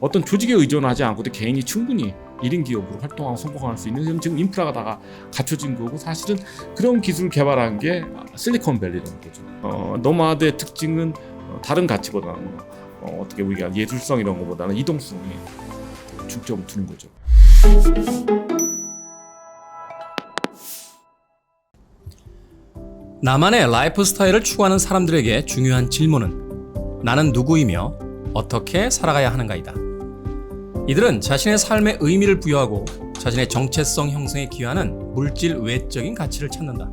어떤 조직에 의존하지 않고도 개인이 충분히 1인 기업으로 활동하고 성공할 수 있는 지금 인프라가 다 갖춰진 거고 사실은 그런 기술을 개발한 게 실리콘밸리라는 거죠. 노마드의 특징은 다른 가치보다는 어떻게 우리가 예술성 이런 것보다는 이동성에 중점을 두는 거죠. 나만의 라이프 스타일을 추구하는 사람들에게 중요한 질문은 나는 누구이며 어떻게 살아가야 하는가이다. 이들은 자신의 삶에 의미를 부여하고 자신의 정체성 형성에 기여하는 물질 외적인 가치를 찾는다.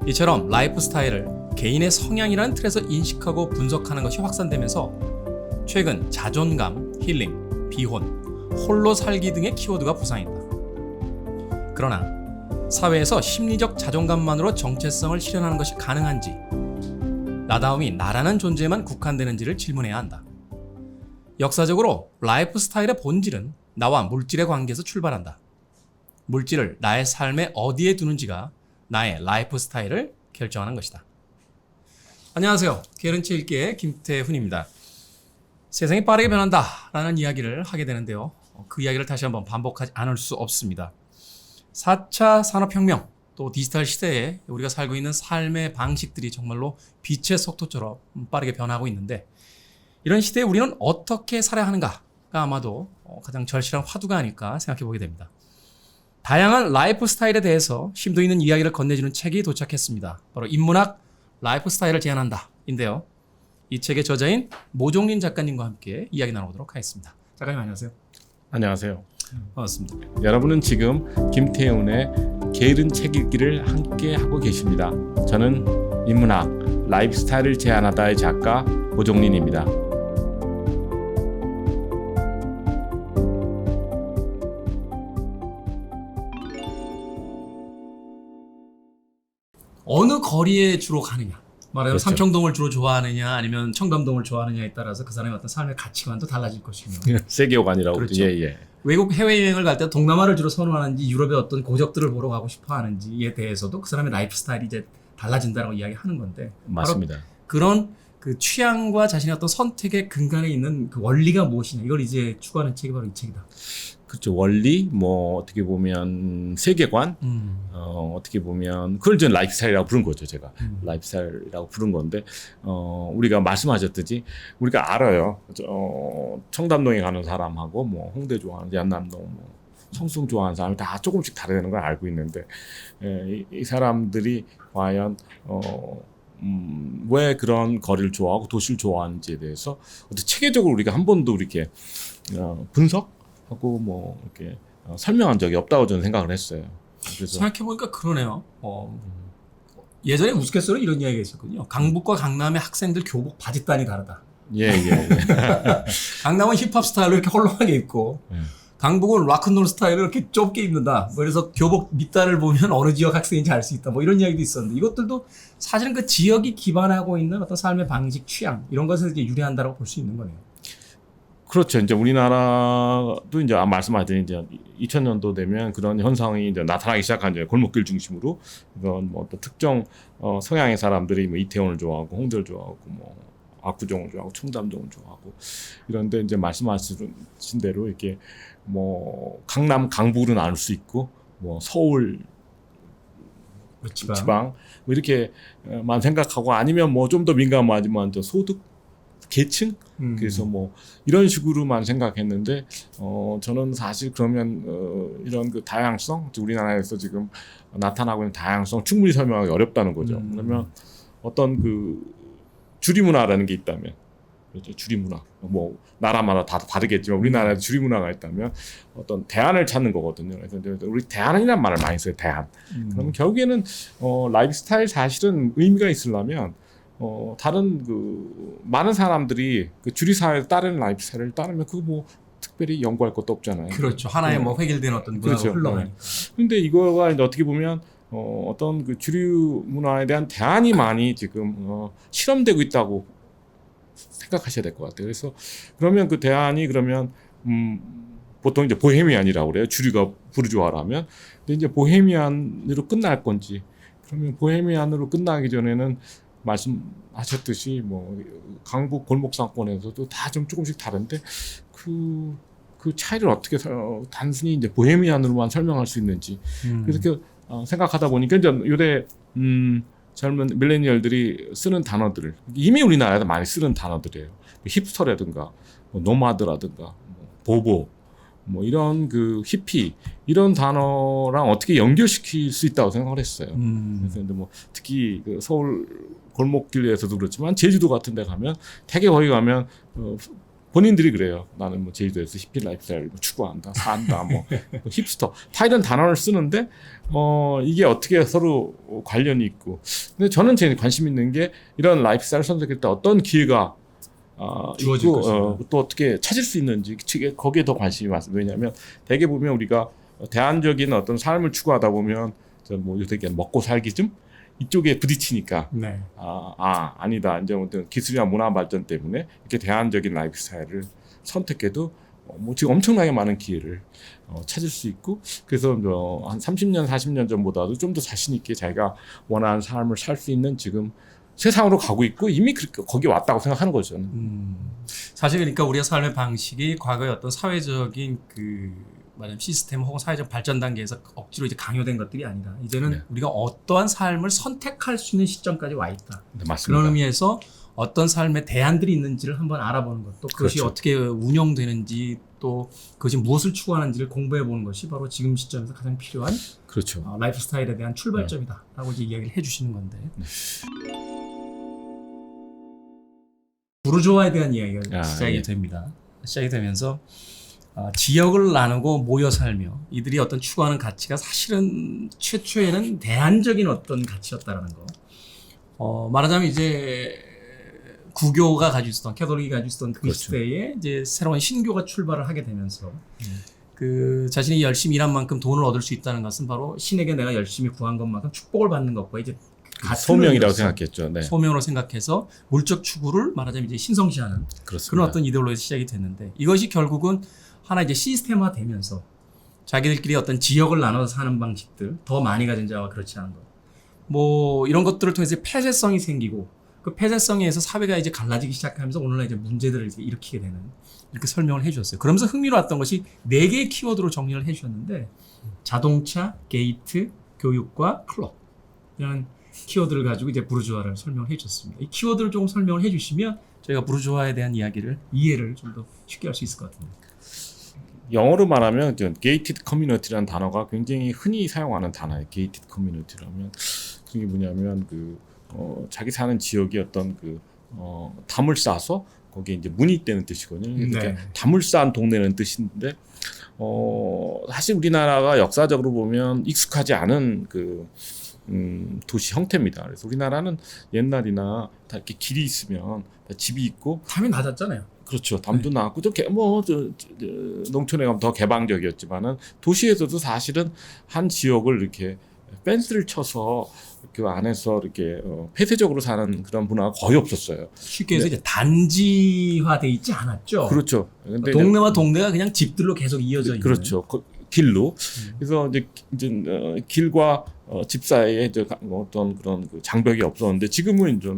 이처럼 라이프 스타일을 개인의 성향이라는 틀에서 인식하고 분석하는 것이 확산되면서 최근 자존감, 힐링, 비혼, 홀로 살기 등의 키워드가 부상했다. 그러나 사회에서 심리적 자존감만으로 정체성을 실현하는 것이 가능한지, 나다움이 나라는 존재에만 국한되는지를 질문해야 한다. 역사적으로 라이프 스타일의 본질은 나와 물질의 관계에서 출발한다. 물질을 나의 삶의 어디에 두는지가 나의 라이프 스타일을 결정하는 것이다. 안녕하세요. 게으른채 읽기의 김태훈입니다. 세상이 빠르게 변한다라는 이야기를 하게 되는데요. 그 이야기를 다시 한번 반복하지 않을 수 없습니다. 4차 산업혁명, 또 디지털 시대에 우리가 살고 있는 삶의 방식들이 정말로 빛의 속도처럼 빠르게 변하고 있는데, 이런 시대에 우리는 어떻게 살아야 하는가가 아마도 가장 절실한 화두가 아닐까 생각해 보게 됩니다. 다양한 라이프 스타일에 대해서 심도 있는 이야기를 건네주는 책이 도착했습니다. 바로 인문학 라이프 스타일을 제안한다 인데요. 이 책의 저자인 모종린 작가님과 함께 이야기 나눠보도록 하겠습니다. 작가님 안녕하세요. 안녕하세요. 반갑습니다. 여러분은 지금 김태훈의 게으른 책 읽기를 함께 하고 계십니다. 저는 인문학 라이프 스타일을 제안하다의 작가 모종린입니다. 어느 거리에 주로 가느냐, 말하자면 그렇죠. 삼청동을 주로 좋아하느냐 아니면 청담동을 좋아하느냐에 따라서 그 사람의 어떤 삶의 가치관도 달라질 것이며, 세계관이라고 그렇죠. 예. 외국 해외여행을 갈 때 동남아를 주로 선호하는지 유럽의 어떤 고적들을 보러 가고 싶어 하는지에 대해서도 그 사람의 라이프 스타일이 이제 달라진다라고 이야기하는 건데, 맞습니다. 바로 그런 그 취향과 자신의 어떤 선택의 근간에 있는 그 원리가 무엇이냐, 이걸 이제 추구하는 책이 바로 이 책이다. 그렇죠. 원리, 뭐 어떻게 보면 세계관, 어떻게 보면 그걸 이제 라이프 스타일이라고 부른 거죠. 제가 라이프 스타일이라고 부른 건데, 우리가 말씀하셨듯이 우리가 알아요. 청담동에 가는 사람하고 뭐 홍대 좋아하는 연남동, 뭐 성수동 좋아하는 사람이 다 조금씩 다르다는 걸 알고 있는데, 이 사람들이 과연 왜 그런 거리를 좋아하고 도시를 좋아하는지에 대해서 어떻게 체계적으로 우리가 한 번도 이렇게 분석하고 뭐 이렇게 설명한 적이 없다고 저는 생각을 했어요. 그래서 생각해보니까 그러네요. 예전에 우스갯소리로 이런 이야기가 있었거든요. 강북과 강남의 학생들 교복 바짓단이 다르다. 예. 강남은 힙합 스타일로 이렇게 헐렁하게 입고, 강북은 락큰롤 스타일로 이렇게 좁게 입는다. 그래서 교복 밑단을 보면 어느 지역 학생인지 알 수 있다. 뭐 이런 이야기도 있었는데, 이것들도 사실은 그 지역이 기반하고 있는 어떤 삶의 방식, 취향, 이런 것을 이제 유래한다고 볼 수 있는 거네요. 그렇죠. 이제 우리나라도 이제 말씀하신 이제 2000년도 되면 그런 현상이 이제 나타나기 시작한 이제 골목길 중심으로 이건 뭐 어떤 특정 성향의 사람들이 뭐 이태원을 좋아하고 홍대를 좋아하고 뭐 압구정을 좋아하고 청담동을 좋아하고 이런데 이제 말씀하신 대로 이렇게 뭐 강남 강북으로 나눌 수 있고 뭐 서울 지방 뭐 이렇게만 생각하고 아니면 뭐 좀 더 민감하지만 저 소득 계층 그래서 뭐 이런 식으로만 생각했는데 저는 사실 그러면 이런 그 다양성 우리나라에서 지금 나타나고 있는 다양성 충분히 설명하기 어렵다는 거죠. 그러면 어떤 그 주리 문화라는 게 있다면, 그렇죠. 주리 문화 뭐 나라마다 다 다르겠지만 우리나라에 주리 문화가 있다면 어떤 대안을 찾는 거거든요. 그래서 우리 대안이란 말을 많이 써요. 대안. 그러면 결국에는 라이프 스타일 사실은 의미가 있으려면 다른 그 많은 사람들이 그 주리 사회에 따르는 라이프 스타일을 따르면 그거 뭐 특별히 연구할 것도 없잖아요. 그렇죠. 하나의 뭐 획일된 어떤 문화가 그렇죠. 흘러가니까. 근데 이거가 이제 어떻게 보면 어떤 그 주류 문화에 대한 대안이 많이 지금 실험되고 있다고 생각하셔야 될 것 같아요. 그래서 그러면 그 대안이 그러면 보통 이제 보헤미안이라고 그래요. 주류가 부르주아라면. 근데 이제 보헤미안으로 끝날 건지, 그러면 보헤미안으로 끝나기 전에는 말씀하셨듯이 뭐 강북 골목 상권에서도 다 좀 조금씩 다른데 그 차이를 어떻게 단순히 이제 보헤미안으로만 설명할 수 있는지 그렇게 생각하다 보니까 이제 요새 젊은 밀레니얼들이 쓰는 단어들을 이미 우리나라에서 많이 쓰는 단어들이에요. 힙스터라든가 뭐 노마드라든가 뭐 보보 뭐 이런 그 히피 이런 단어랑 어떻게 연결시킬 수 있다고 생각을 했어요. 그래서 뭐 특히 그 서울 골목길에서도 그렇지만 제주도 같은 데 가면 되게 거기 가면 본인들이 그래요. 나는 뭐 제주도에서 히피 라이프스타일 추구한다, 산다, 뭐 힙스터 다 이런 단어를 쓰는데 이게 어떻게 서로 관련이 있고. 근데 저는 제일 관심 있는 게 이런 라이프스타일 선택할 때 어떤 기회가 주어질 있고 또 어떻게 찾을 수 있는지 거기에 더 관심이 많습니다. 왜냐하면 대개 보면 우리가 대안적인 어떤 삶을 추구하다 보면 뭐 요새 먹고 살기즘 이쪽에 부딪히니까 네. 아니다. 이제 기술이나 문화 발전 때문에 이렇게 대안적인 라이프 스타일을 선택해도 뭐 지금 엄청나게 많은 기회를 찾을 수 있고 그래서 한 30년, 40년 전보다도 좀 더 자신 있게 자기가 원하는 삶을 살 수 있는 지금 세상으로 가고 있고 이미 거기 왔다고 생각하는 거죠. 사실 그러니까 우리의 삶의 방식이 과거의 어떤 사회적인 말하자면 시스템 혹은 사회적 발전 단계에서 억지로 이제 강요된 것들이 아니라 이제는 네. 우리가 어떠한 삶을 선택할 수 있는 시점까지 와 있다. 네, 맞습니다. 그런 의미에서 어떤 삶의 대안들이 있는지를 한번 알아보는 것, 또 그것이 그렇죠. 어떻게 운영되는지 또 그것이 무엇을 추구하는지를 공부해 보는 것이 바로 지금 시점에서 가장 필요한 그렇죠. 라이프 스타일에 대한 출발점이다라고 이제 이야기를 해주시는 건데 부르주아에 대한 이야기가 시작이 예. 됩니다. 시작이 되면서 지역을 나누고 모여 살며 이들이 어떤 추구하는 가치가 사실은 최초에는 대안적인 어떤 가치였다라는 거. 말하자면 이제 구교가 가지고 있었던 캐톨릭이 가지고 있었던 그 그렇죠. 시대에 이제 새로운 신교가 출발을 하게 되면서 그 자신이 열심히 일한 만큼 돈을 얻을 수 있다는 것은 바로 신에게 내가 열심히 구한 것만큼 축복을 받는 것과 이제 같은 소명이라고 의미로서 생각했죠. 네. 소명으로 생각해서 물적 추구를 말하자면 이제 신성시하는 그렇습니다. 그런 어떤 이데올로기에서 시작이 됐는데 이것이 결국은 하나 이제 시스템화 되면서 자기들끼리 어떤 지역을 나눠서 사는 방식들 더 많이 가진 자와 그렇지 않은 것 뭐 이런 것들을 통해서 폐쇄성이 생기고 그 폐쇄성에 의해서 사회가 이제 갈라지기 시작하면서 오늘날 이제 문제들을 이제 일으키게 되는 이렇게 설명을 해주셨어요. 그러면서 흥미로웠던 것이 4개의 키워드로 정리를 해주셨는데 자동차, 게이트, 교육과 클럽 이런 키워드를 가지고 이제 부르주아를 설명을 해주셨습니다. 이 키워드를 조금 설명을 해주시면 저희가 부르주아에 대한 이해를 좀 더 쉽게 할 수 있을 것 같습니다. 영어로 말하면 gated community라는 단어가 굉장히 흔히 사용하는 단어예요. gated community라면 그게 뭐냐면 자기 사는 지역이 어떤 담을 쌓아서 거기에 이제 문이 있다는 뜻이거든요. 그러니까 네. 담을 쌓은 동네라는 뜻인데 사실 우리나라가 역사적으로 보면 익숙하지 않은 도시 형태입니다. 그래서 우리나라는 옛날이나 다 이렇게 길이 있으면 다 집이 있고 담이 낮았잖아요. 그렇죠. 담도 나왔고 좀 농촌에 가면 더 개방적이었지만은 도시에서도 사실은 한 지역을 이렇게 펜스를 쳐서 그 안에서 이렇게 폐쇄적으로 사는 그런 문화가 거의 없었어요. 쉽게 해서 이제 단지화돼 있지 않았죠. 그렇죠. 근데 동네와 동네가 그냥 집들로 계속 이어져 있는. 그렇죠. 길로. 그래서 이제 길과 집 사이에 이제 어떤 그런 장벽이 없었는데 지금은 이제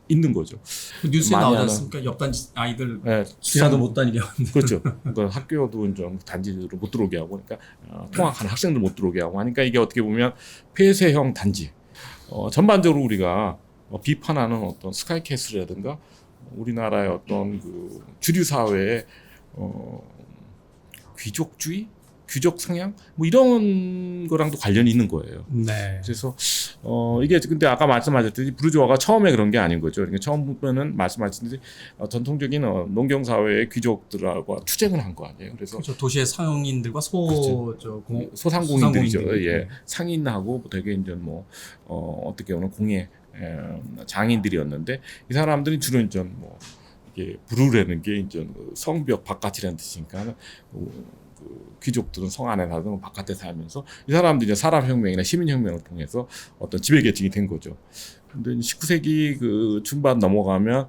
있는 거죠. 그 뉴스에 많이 나오지 하는- 않습니까? 옆단지 아이들 네, 지나도 못 다니게 하는데. 그렇죠. 그러니까 학교도 좀 단지로 못 들어오게 하고, 그러니까 통학하는 학생들 못 들어오게 하고 하니까 이게 어떻게 보면 폐쇄형 단지. 전반적으로 우리가 비판하는 어떤 스카이캐슬이라든가 우리나라의 어떤 주류 사회의 귀족주의, 귀족 성향 뭐 이런 거랑도 관련이 있는 거예요. 네. 그래서 이게 근데 아까 말씀하셨듯이 부르주아가 처음에 그런 게 아닌 거죠. 그러니까 처음에는 말씀하셨듯이 전통적인 농경 사회의 귀족들하고 투쟁을 한 거 아니에요. 그래서 그렇죠. 도시의 상인들과 소상공인들이죠. 소상공인들이. 예, 상인하고 되게 이제 어떻게 보면 공예 장인들이었는데 이 사람들이 주로 이제 이게 부르라는 게 이제 성벽 바깥이라는 뜻이니까. 귀족들은 성 안에 살고 바깥에 살면서 이 사람들이 이제 산업혁명이나 시민혁명을 통해서 어떤 지배계층이 된 거죠. 근데 19세기 중반 넘어가면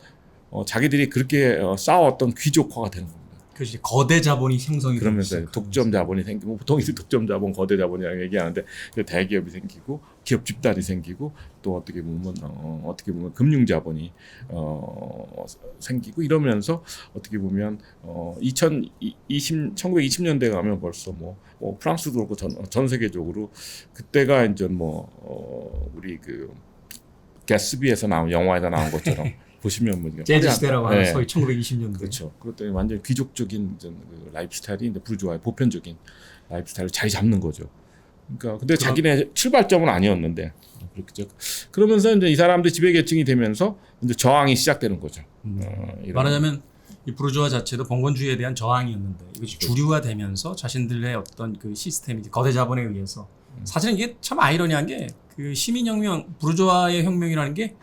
자기들이 그렇게 쌓아왔던 귀족화가 되는 겁니다. 그것이 거대 자본이 형성이 그러면서 되기 독점 자본이 생기고 보통 이제 독점 자본, 거대 자본이라고 얘기하는데 그 대기업이 생기고 기업 집단이 생기고 또 어떻게 보면 금융 자본이 생기고 이러면서 어떻게 보면 1920년대 가면 벌써 뭐 프랑스도 그렇고 전 세계적으로 그때가 이제 우리 그 개스비에서 나온 영화에서 나온 것처럼 보시면 뭐 재즈 시대라고 하는 네. 소위 1920년대. 그렇죠. 그때 완전 귀족적인 그 라이프스타일이 이제 부르주아의 보편적인 라이프스타일을 자리 잡는 거죠. 그러니까 근데 자기네 출발점은 아니었는데 그렇죠. 그러면서 이제 이 사람들 지배계층이 되면서 이제 저항이 시작되는 거죠. 말하자면 이 부르주아 자체도 봉건주의에 대한 저항이었는데 이것이 주류가 되면서 자신들의 어떤 그 시스템이 거대 자본에 의해서 사실은 이게 참 아이러니한 게 그 시민혁명, 부르주아의 혁명이라는 게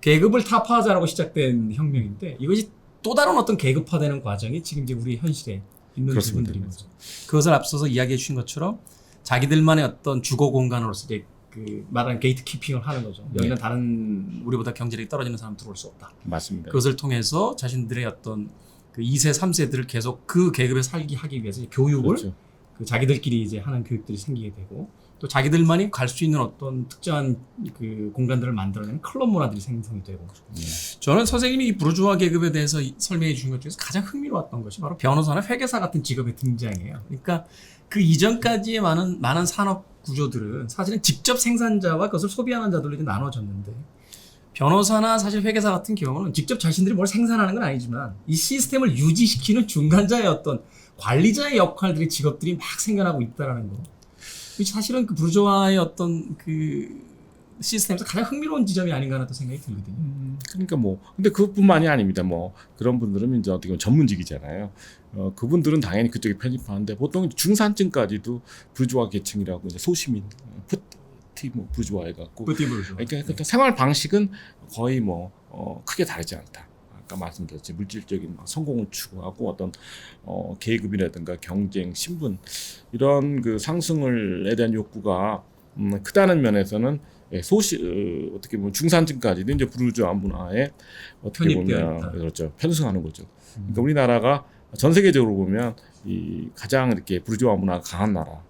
계급을 타파하자라고 시작된 혁명인데 이것이 또 다른 어떤 계급화되는 과정이 지금 이제 우리 현실에 있는 부분들인 거죠. 그것을 앞서서 이야기해 주신 것처럼 자기들만의 어떤 주거 공간으로서 이제 그 말하는 게이트 키핑을 하는 거죠. 여기는 다른 우리보다 경제력이 떨어지는 사람 들어올 수 없다. 맞습니다. 그것을 통해서 자신들의 어떤 그 2세, 3세들을 계속 그 계급에 살게 하기 위해서 교육을 그렇죠. 그 자기들끼리 이제 하는 교육들이 생기게 되고 또 자기들만이 갈 수 있는 어떤 특정한 그 공간들을 만들어내는 클럽 문화들이 생성이 되고 저는 선생님이 이 부르주아 계급에 대해서 설명해 주신 것 중에서 가장 흥미로웠던 것이 바로 변호사나 회계사 같은 직업의 등장이에요. 그러니까 그 이전까지의 많은 산업 구조들은 사실은 직접 생산자와 그것을 소비하는 자들로 이제 나눠졌는데 변호사나 사실 회계사 같은 경우는 직접 자신들이 뭘 생산하는 건 아니지만 이 시스템을 유지시키는 중간자의 어떤 관리자의 역할들이 직업들이 막 생겨나고 있다라는 거. 사실은 그 부르주아의 어떤 그 시스템에서 가장 흥미로운 지점이 아닌가 하는 또 생각이 들거든요. 그러니까 근데 그것뿐만이 아닙니다. 그런 분들은 이제 어떻게 보면 전문직이잖아요. 그분들은 당연히 그쪽에 편입하는데 보통 중산층까지도 부르주아 계층이라고 이제 소시민, 푸티 부르주아 해갖고. 푸티 부르주아. 그러니까 생활 방식은 거의 크게 다르지 않다. 아까 말씀드렸지 물질적인 성공을 추구하고 어떤 계급이라든가 경쟁, 신분 이런 그 상승을에 대한 욕구가 크다는 면에서는 어떻게 보면 중산층까지도 이제 부르주아 문화에 어떻게 보면 그렇죠 편승하는 거죠. 그러니까 우리나라가 전 세계적으로 보면 이 가장 이렇게 부르주아 문화가 강한 나라.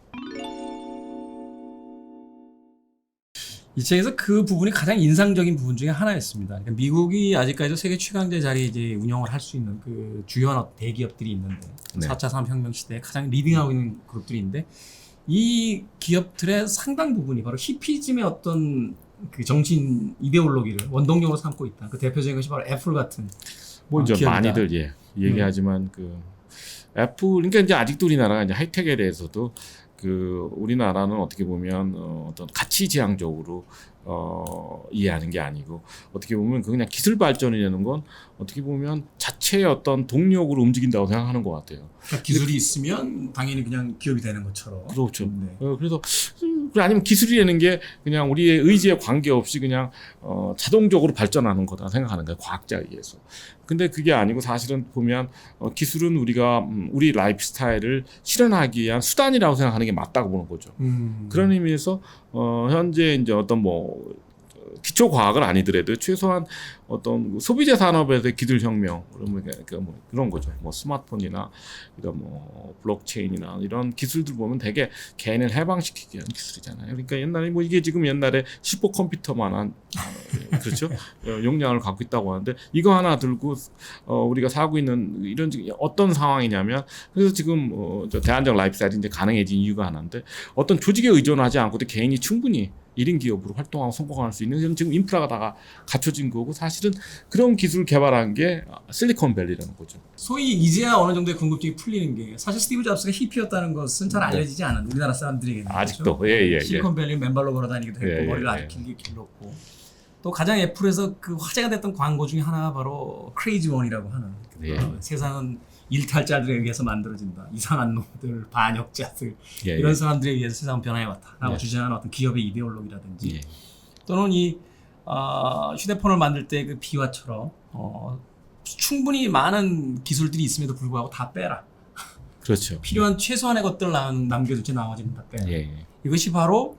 이 책에서 그 부분이 가장 인상적인 부분 중에 하나였습니다. 그러니까 미국이 아직까지도 세계 최강자 자리에 이제 운영을 할 수 있는 그 주요한 대기업들이 있는데 네. 4차 산업혁명 시대에 가장 리딩하고 있는 그룹들이 있는데 이 기업들의 상당 부분이 바로 히피즘의 어떤 그 정신 이데올로기를 원동력으로 삼고 있다. 그 대표적인 것이 바로 애플 같은 이제 기업이다. 많이들 얘기하지만 그 애플 그러니까 이제 아직도 우리나라가 이제 하이텍에 대해서도 그 우리나라는 어떻게 보면 어떤 가치 지향적으로 이해하는 게 아니고 어떻게 보면 그냥 기술 발전이라는 건 어떻게 보면 자체의 어떤 동력으로 움직인다고 생각하는 것 같아요. 그러니까 기술이 있으면 당연히 그냥 기업이 되는 것처럼. 그렇죠. 네. 그래서 아니면 기술이라는 게 그냥 우리의 의지에 관계없이 그냥 자동적으로 발전하는 거다 생각하는 거예요. 과학자에 의해서. 근데 그게 아니고 사실은 보면 기술은 우리가 우리 라이프 스타일을 실현하기 위한 수단이라고 생각하는 게 맞다고 보는 거죠. 그런 의미에서 현재 이제 어떤 기초 과학은 아니더라도 최소한 어떤 소비재 산업에서의 기술 혁명 그런 거죠. 스마트폰이나 이런 블록체인이나 이런 기술들 보면 되게 개인을 해방시키기 위한 기술이잖아요. 그러니까 이게 지금 옛날에 슈퍼컴퓨터만한 그렇죠. 용량을 갖고 있다고 하는데 이거 하나 들고 우리가 살고 있는 이런 어떤 상황이냐면 그래서 지금 대안적 라이프스타일이 이제 가능해진 이유가 하나인데 어떤 조직에 의존하지 않고도 개인이 충분히 1인 기업으로 활동하고 성공할 수 있는 지금 인프라가 다 갖춰진 거고 사실은 그런 기술을 개발한 게 실리콘밸리라는 거죠. 소위 이제야 어느 정도의 궁금증이 풀리는 게 사실 스티브 잡스가 히피였다는 것은 잘 알려지지 않은 우리나라 사람들에게는 아직도 그렇죠? 예. 실리콘밸리 맨발로 걸어다니기도 했고 머리를 아주 길게 길렀고 또 가장 애플에서 그 화제가 됐던 광고 중에 하나가 바로 크레이지 원이라고 하는 세상은 일탈자들에 의해서 만들어진다. 이상한 놈들, 반역자들 이런 사람들에 의해서 세상은 변화해왔다라고 주장하는 어떤 기업의 이데올로기라든지 또는 이 휴대폰을 만들 때 그 비화처럼 충분히 많은 기술들이 있음에도 불구하고 다 빼라. 그렇죠. 필요한 최소한의 것들을 남겨두지 나머지는 다 빼라. 이것이 바로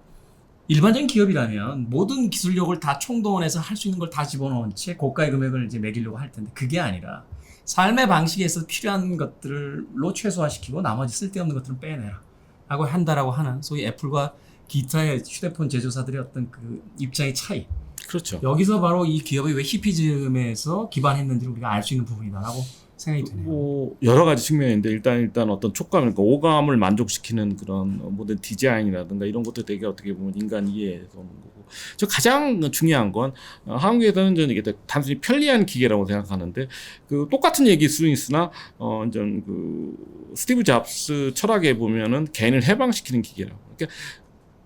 일반적인 기업이라면 모든 기술력을 다 총동원해서 할 수 있는 걸 다 집어넣은 채 고가의 금액을 이제 매기려고 할 텐데 그게 아니라 삶의 방식에서 필요한 것들로 최소화시키고 나머지 쓸데없는 것들은 빼내라 라고 한다라고 하는 소위 애플과 기타의 휴대폰 제조사들의 어떤 그 입장의 차이. 그렇죠. 여기서 바로 이 기업이 왜 히피즘에서 기반했는지를 우리가 알 수 있는 부분이다라고 생각이 드네요. 뭐 여러 가지 측면인데 일단 어떤 촉감, 그러니까 오감을 만족시키는 그런 모든 디자인이라든가 이런 것도 되게 어떻게 보면 인간 이해에서 오는 거고. 저 가장 중요한 건 한국에서는 저는 이게 단순히 편리한 기계라고 생각하는데 그 똑같은 얘기일 수 있으나 전 그 스티브 잡스 철학에 보면은 개인을 해방시키는 기계라고. 그러니까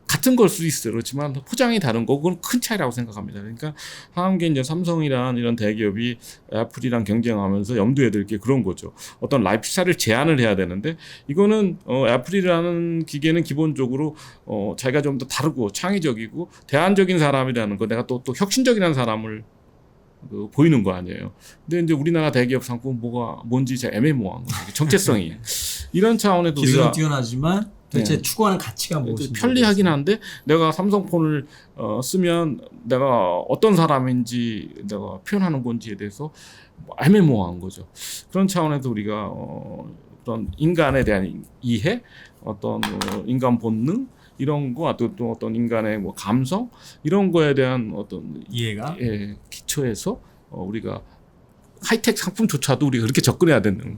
같은 걸 수 있어요. 그렇지만 포장이 다른 거, 그건 큰 차이라고 생각합니다. 그러니까 한국에 이제 삼성이란 이런 대기업이 애플이랑 경쟁하면서 염두에 들 게 그런 거죠. 어떤 라이프 스타일을 제한을 해야 되는데 이거는 애플이라는 기계는 기본적으로 자기가 좀 더 다르고 창의적이고 대안적인 사람이라는 거, 내가 또 혁신적이라는 사람을 보이는 거 아니에요. 근데 이제 우리나라 대기업 상품 뭔지 잘 애매모호한 거예요. 정체성이. 이런 차원에서 기술은 우리가 뛰어나지만 도대체 추구하는 가치가 무엇인지 편리하긴 한데 내가 삼성폰을 쓰면 내가 어떤 사람인지 내가 표현하는 건지에 대해서 애매모호한 거죠. 그런 차원에서 우리가 어떤 인간에 대한 이해, 어떤 인간 본능 이런 거, 또 어떤 인간의 뭐 감성 이런 거에 대한 어떤 이해가 기초에서 우리가 하이텍 상품조차도 우리가 그렇게 접근해야 되는.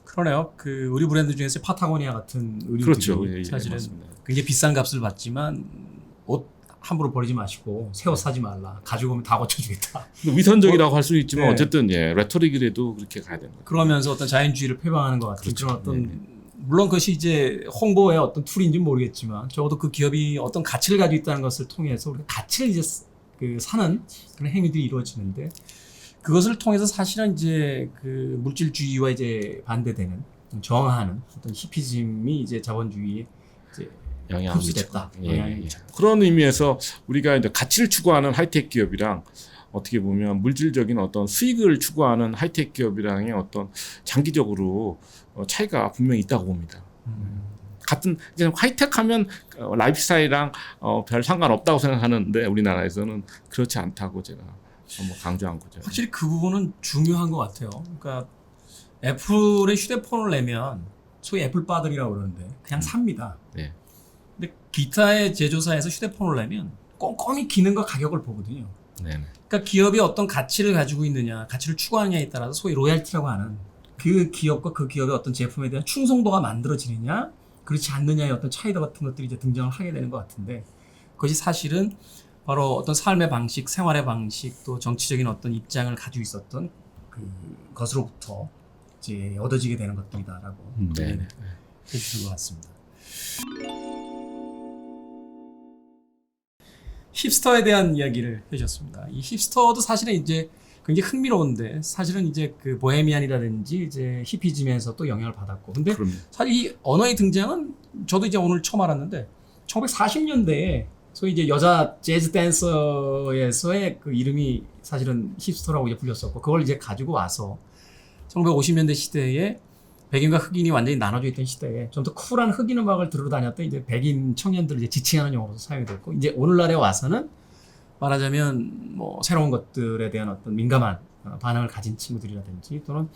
그러네요. 그 우리 브랜드 중에서 파타고니아 같은 의류들이 그렇죠. 사실은 맞습니다. 굉장히 비싼 값을 받지만 옷 함부로 버리지 마시고 새 옷 사지 말라. 가지고 오면 다 고쳐주겠다. 위선적이라고 할 수 있지만 네. 어쨌든 레토릭이라도 그렇게 가야 되는 거예요. 그러면서 어떤 자연주의를 표방하는 것 같은 그렇죠. 그런 어떤 네. 물론 그것이 이제 홍보의 어떤 툴인지 는 모르겠지만 적어도 그 기업이 어떤 가치를 가지고 있다는 것을 통해서 우리가 가치를 이제 그 사는 그런 행위들이 이루어지는데 그것을 통해서 사실은 이제 그 물질주의와 이제 반대되는 저항하는 어떤 히피즘이 이제 자본주의에 이제 영향을 흡수됐다. 미치고. 영향이 미쳤다. 그런 의미에서 우리가 이제 가치를 추구하는 하이텍 기업이랑 어떻게 보면 물질적인 어떤 수익을 추구하는 하이텍 기업이랑의 어떤 장기적으로 차이가 분명히 있다고 봅니다. 같은 이제 하이텍하면 라이프스타일이랑 별 상관없다고 생각하는데 우리나라에서는 그렇지 않다고 제가 뭐 강조한 거죠. 확실히 그 부분은 중요한 것 같아요. 그러니까 애플의 휴대폰을 내면 소위 애플바들이라고 그러는데 그냥 삽니다. 네. 근데 기타의 제조사에서 휴대폰을 내면 꼼꼼히 기능과 가격을 보거든요. 네. 그러니까 기업이 어떤 가치를 가지고 있느냐, 가치를 추구하느냐에 따라서 소위 로얄티라고 하는 그 기업과 그 기업의 어떤 제품에 대한 충성도가 만들어지느냐, 그렇지 않느냐의 어떤 차이도 같은 것들이 이제 등장을 하게 되는 것 같은데 그것이 사실은 바로 어떤 삶의 방식, 생활의 방식, 또 정치적인 어떤 입장을 가지고 있었던 그 것으로부터 이제 얻어지게 되는 것들이다라고 네. 해주신 것 같습니다. 힙스터에 대한 이야기를 해주셨습니다. 이 힙스터도 사실은 이제 굉장히 흥미로운데 사실은 이제 그 보헤미안이라든지 이제 히피즘에서 또 영향을 받았고 근데 그럼요. 사실 이 언어의 등장은 저도 이제 오늘 처음 알았는데 1940년대에 소위 이제 여자 재즈 댄서에서의 그 이름이 사실은 힙스터라고 이제 불렸었고 그걸 이제 가지고 와서 1950년대 시대에 백인과 흑인이 완전히 나눠져 있던 시대에 좀 더 쿨한 흑인 음악을 들으러 다녔던 이제 백인 청년들을 이제 지칭하는 용어로 사용이 됐고 이제 오늘날에 와서는 말하자면 뭐 새로운 것들에 대한 어떤 민감한 반응을 가진 친구들이라든지 또는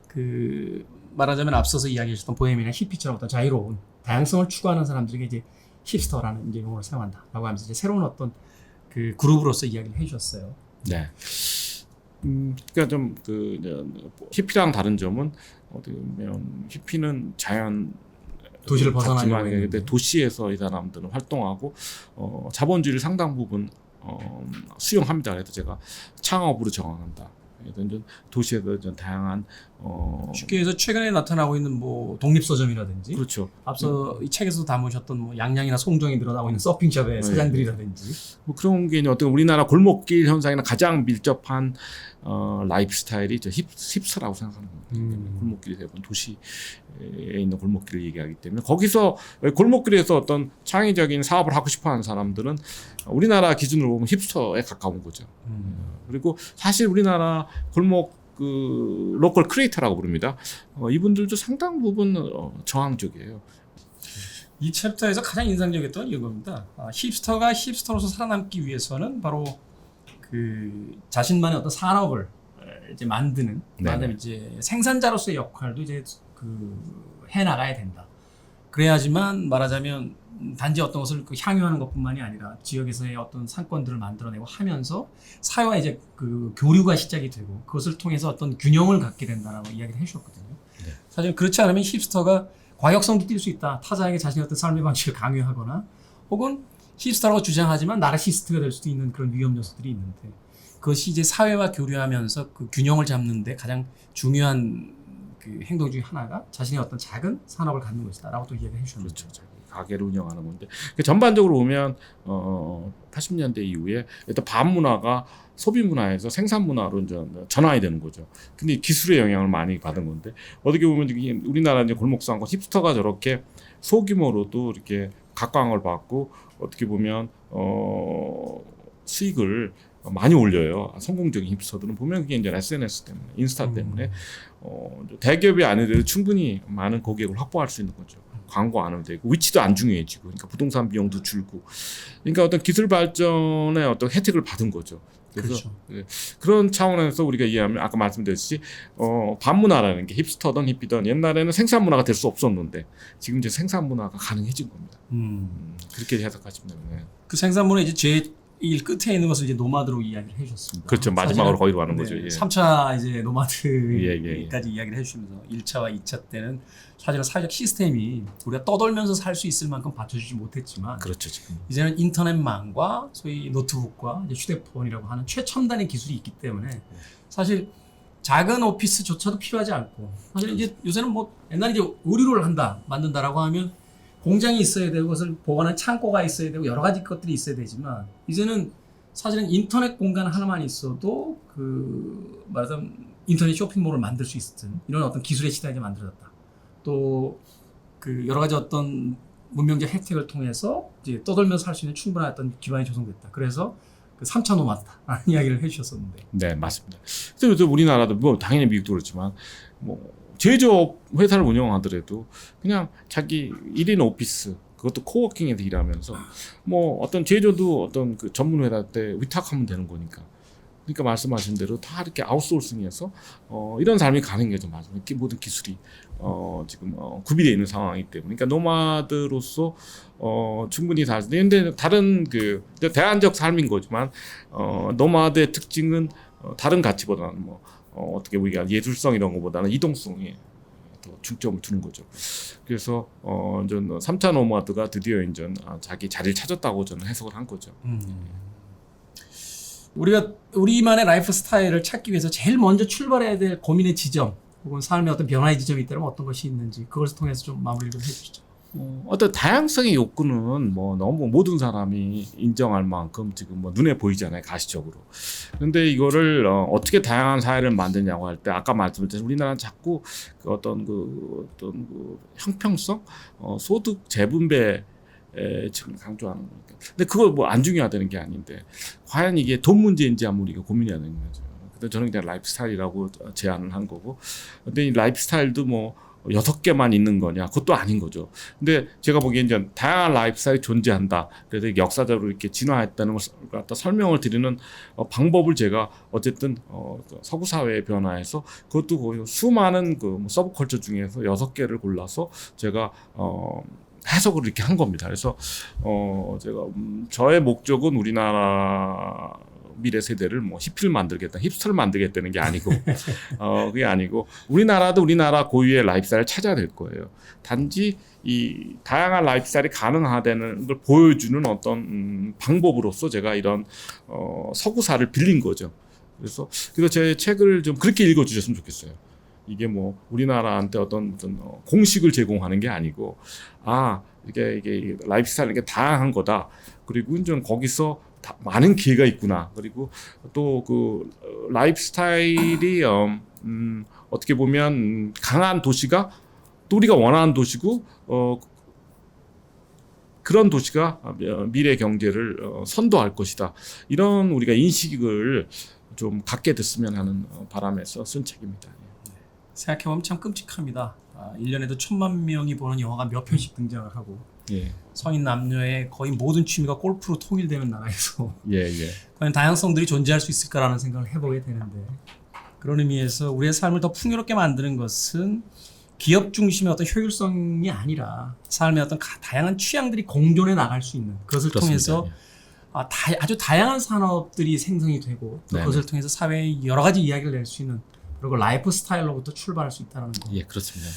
그 말하자면 앞서서 이야기하셨던 보헤미안 히피처럼 어떤 자유로운 다양성을 추구하는 사람들에게 이제 힙스터라는 이제 용어를 사용한다라고 하면서 이제 새로운 어떤 그 그룹으로서 이야기를 해주셨어요. 네. 그러니까 좀 히피랑 다른 점은 어떻게 보면 히피는 자연 도시를 벗어나려고 근데 했는데. 도시에서 이 사람들은 활동하고 자본주의를 상당 부분 수용합니다. 그래서 제가 창업으로 정황한다. 그래서 도시에서 좀 다양한 쉽게 해서 최근에 나타나고 있는 뭐 독립서점이라든지 그렇죠. 앞서 이 책에서도 담으셨던 뭐 양양이나 송정이 늘어나고 있는 서핑샵의 사장들이라든지 뭐 그런 게 어떤 우리나라 골목길 현상이나 가장 밀접한 라이프 스타일이 힙스라고 생각하는 겁니다. 골목길이 대부분 도시에 있는 골목길을 얘기하기 때문에 거기서 골목길에서 어떤 창의적인 사업을 하고 싶어하는 사람들은 우리나라 기준으로 보면 힙스터에 가까운 거죠. 그리고 사실 우리나라 골목 그 로컬 크리에이터라고 부릅니다. 이분들도 상당 부분 저항적이에요. 이 챕터에서 가장 인상적이었던 이겁니다. 힙스터가 힙스터로서 살아남기 위해서는 바로 그 자신만의 어떤 산업을 이제 만드는, 말하자면 이제 생산자로서의 역할도 이제 그 해 나가야 된다. 그래야지만 말하자면 단지 어떤 것을 그 향유하는 것뿐만이 아니라 지역에서의 어떤 상권들을 만들어내고 하면서 사회와 이제 그 교류가 시작이 되고 그것을 통해서 어떤 균형을 갖게 된다라고 이야기를 해주셨거든요. 네. 사실 그렇지 않으면 힙스터가 과격성도 띌 수 있다. 타자에게 자신의 어떤 삶의 방식을 강요하거나 혹은 힙스터라고 주장하지만 나르시스트가 될 수도 있는 그런 위험 요소들이 있는데 그것이 이제 사회와 교류하면서 그 균형을 잡는데 가장 중요한 그 행동 중에 하나가 자신의 어떤 작은 산업을 갖는 것이다라고 또 이야기를 해주셨는데 그렇죠. 가게를 운영하는 건데 전반적으로 보면 80년대 이후에 일단 밥 문화가 소비 문화에서 생산 문화로 이제 전환이 되는 거죠. 근데 기술의 영향을 많이 받은 건데 어떻게 보면 우리나라 이제 골목상권 힙스터가 저렇게 소규모로도 이렇게 각광을 받고 어떻게 보면 수익을 많이 올려요. 성공적인 힙스터들은 보면 그게 이제 SNS 때문에, 인스타 때문에 대기업이 아니더라도 충분히 많은 고객을 확보할 수 있는 거죠. 광고 안 해도 되고 위치도 안 중요해지고, 그러니까 부동산 비용도 줄고, 그러니까 어떤 기술 발전의 어떤 혜택을 받은 거죠. 그래서 그렇죠. 그런 차원에서 우리가 이해하면 아까 말씀드렸듯이 반문화라는 게 힙스터든 힙이든 옛날에는 생산 문화가 될 수 없었는데 지금 이제 생산 문화가 가능해진 겁니다. 그렇게 해석하시면 됩니다. 그 생산문의 이제 제일 끝에 있는 것을 이제 노마드로 이야기를 해주셨습니다. 그렇죠. 마지막으로 거기로 가는 거죠. 예. 3차 이제 노마드까지 예. 이야기를 해주시면서 1차와 2차 때는 사실은 사회적 시스템이 우리가 떠돌면서 살 수 있을 만큼 받쳐주지 못했지만 그렇죠. 지금. 이제는 인터넷망과 소위 노트북과 이제 휴대폰이라고 하는 최첨단의 기술이 있기 때문에 사실 작은 오피스조차도 필요하지 않고 사실 이제 요새는 뭐 옛날에 이제 의류를 만든다라고 하면 공장이 있어야 되고 그것을 보관하는 창고가 있어야 되고 여러 가지 것들이 있어야 되지만 이제는 사실은 인터넷 공간 하나만 있어도 그 말하자면 인터넷 쇼핑몰을 만들 수 있는 이런 어떤 기술의 시대가 만들어졌다. 또 그 여러 가지 어떤 문명적 혜택을 통해서 이제 떠돌면서 살 수 있는 충분한 어떤 기반이 조성됐다. 그래서 그 3차 노마드다라는 이야기를 해주셨었는데. 네, 맞습니다. 그래서 우리나라도 뭐 당연히 미국도 그렇지만 뭐 제조업 회사를 운영하더라도 그냥 자기 1인 오피스 그것도 코워킹에서 일하면서 뭐 어떤 제조도 어떤 그 전문 회사 때 위탁하면 되는 거니까. 그러니까 말씀하신 대로 다 이렇게 아웃소싱해서 이런 삶이 가능한 거죠. 맞아요. 모든 기술이 지금 구비되어 있는 상황이기 때문에. 그러니까 노마드로서 충분히 근데 다른 그 대안적 삶인 거지만 노마드의 특징은 다른 가치보다는 뭐 어떻게 우리가 예술성 이런 것보다는 이동성에 더 중점을 두는 거죠. 그래서 이제 3차 노마드가 드디어 이제 자기 자리를 찾았다고 저는 해석을 한 거죠. 우리가 우리만의 라이프 스타일을 찾기 위해서 제일 먼저 출발해야 될 고민의 지점 혹은 삶의 어떤 변화의 지점이 있다면 어떤 것이 있는지 그것을 통해서 좀 마무리를 좀 해주시죠. 어떤 다양성의 욕구는 뭐 너무 모든 사람이 인정할 만큼 지금 뭐 눈에 보이잖아요, 가시적으로. 그런데 이거를 어떻게 다양한 사회를 만드냐고 할 때 아까 말씀드렸듯이 우리나라는 자꾸 그 어떤 그 형평성, 소득 재분배 지금 강조하는 거니까. 근데 그거 뭐 안 중요하다는 게 아닌데 과연 이게 돈 문제인지 한번 우리가 고민해야 되는 거죠. 근데 저는 그냥 라이프 스타일이라고 제안을 한 거고. 근데 이 라이프 스타일도 뭐 6개만 있는 거냐? 그것도 아닌 거죠. 근데 제가 보기엔 이제 다양한 라이프 스타일이 존재한다. 그래서 역사적으로 이렇게 진화했다는 걸 갖다 설명을 드리는 방법을 제가 어쨌든 서구 사회의 변화에서 그것도 거의 수많은 그 서브컬처 중에서 6개를 골라서 제가 해석을 이렇게 한 겁니다. 그래서 제가 저의 목적은 우리나라 미래 세대를 뭐 히피를 만들겠다, 힙스터를 만들겠다는 게 아니고 그게 아니고 우리나라도 우리나라 고유의 라이프스타일을 찾아야 될 거예요. 단지 이 다양한 라이프스타일이 가능하다는 걸 보여주는 어떤 방법으로서 제가 이런 서구사를 빌린 거죠. 그래서 제 책을 좀 그렇게 읽어주셨으면 좋겠어요. 이게 뭐 우리나라한테 어떤 공식을 제공하는 게 아니고 이게 라이프스타일은 이게 다양한 거다. 그리고 이제 거기서 많은 기회가 있구나. 그리고 또 그 라이프스타일이 어떻게 보면 강한 도시가 또 우리가 원하는 도시고 그런 도시가 미래 경제를 선도할 것이다. 이런 우리가 인식을 좀 갖게 됐으면 하는 바람에서 쓴 책입니다. 생각해보면 참 끔찍합니다. 1년에도 1000만 명이 보는 영화가 몇 편씩 등장을 하고 예. 성인 남녀의 거의 모든 취미가 골프로 통일되는 나라에서 예, 예. 과연 다양성들이 존재할 수 있을까라는 생각을 해보게 되는데 그런 의미에서 우리의 삶을 더 풍요롭게 만드는 것은 기업 중심의 어떤 효율성이 아니라 삶의 어떤 다양한 취향들이 공존해 나갈 수 있는 그것을 그렇습니다. 통해서 아주 다양한 산업들이 생성이 되고 또 네네. 그것을 통해서 사회에 여러 가지 이야기를 낼 수 있는 그리고 라이프 스타일로부터 출발할 수 있다는 거. 예, 그렇습니다.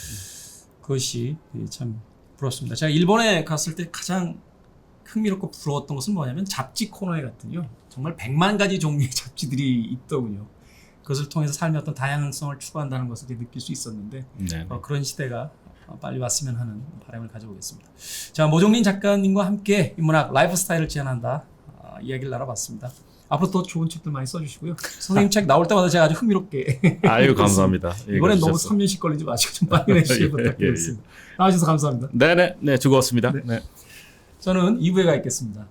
그것이 참 부럽습니다. 제가 일본에 갔을 때 가장 흥미롭고 부러웠던 것은 뭐냐면 잡지 코너에 갔더니요. 정말 100만 가지 종류의 잡지들이 있더군요. 그것을 통해서 삶의 어떤 다양성을 추구한다는 것을 느낄 수 있었는데 네. 그런 시대가 빨리 왔으면 하는 바람을 가져보겠습니다. 자, 모종린 작가님과 함께 인문학 라이프 스타일을 제안한다 이야기를 나눠봤습니다. 앞으로 더 좋은 책들 많이 써주시고요. 선생님 책 나올 때마다 제가 아주 흥미롭게 아유, 감사합니다. 이번엔 너무 3년씩 걸리지 마시고 좀 빨리 내주시길 부탁드리겠습니다. 나와주셔서 감사합니다. 네네, 네, 즐거웠습니다. 네. 저는 2부에 가 있겠습니다.